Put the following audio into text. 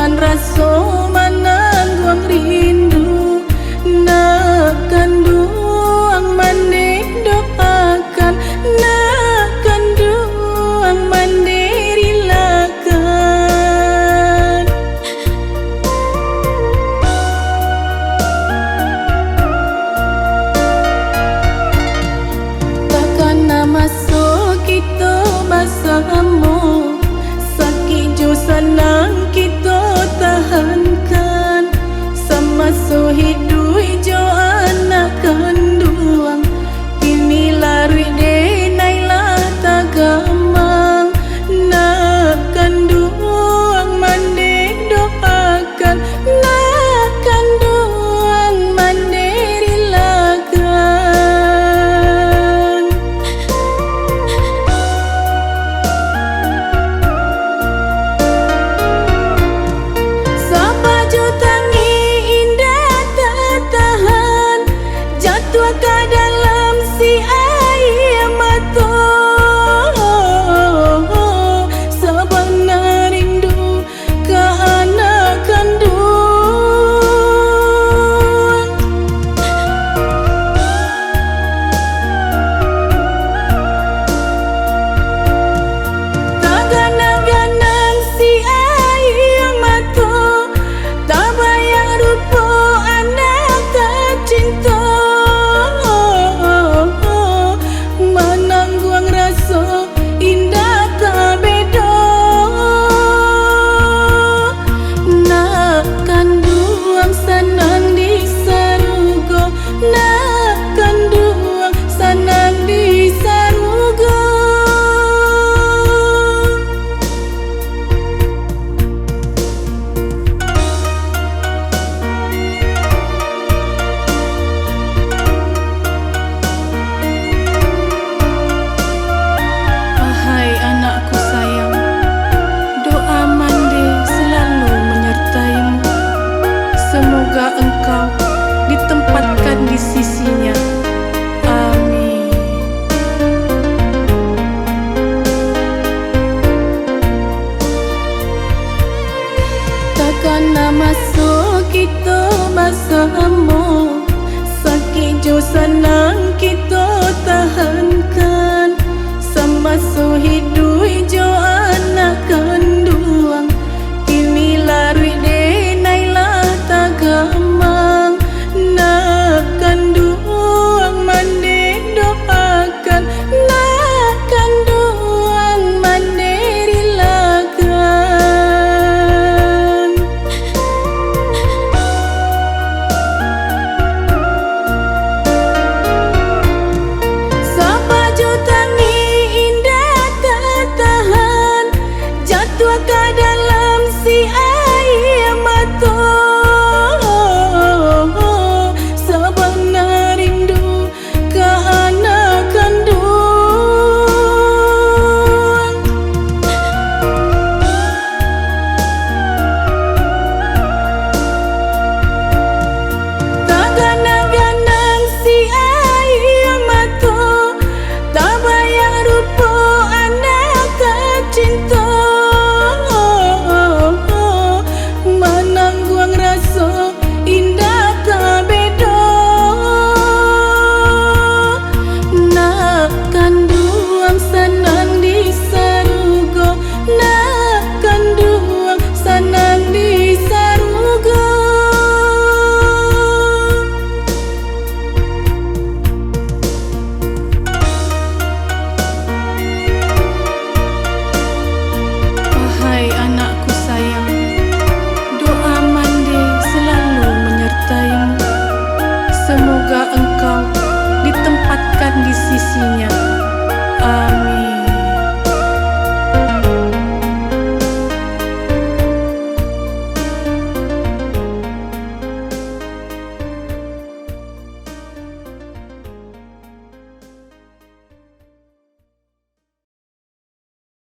Dengan rasa menanggung rindu, nak kanduang mandi doakan, nak kanduang mandi rilakan. Takkan nama so kita bersama, sakit jo senang kita tahankan. Semasa hidup jo anak kandung, kini larui denai lah tak gamang. Nak kandung mandi doakan, nak kandung mandi rilakan. Sabar jo tangi indah tak tahan, jatuh ke dalam si air mata. Sabar nak rindu ke anak kandung. Tak ganang-ganang si air mata, tak bayang rupa anak tercinta. Menanggung rasa indah tak beda, nak kandung senang di sarugo, nak kandung senang di sarugo. Wahai anakku sayang, doa mandi selalu menyertaimu. Semoga engkau ditempatkan di sisinya. Amin. Takkan nama so kita bersama, sakit jo senang kita tahankan. Semasa hidup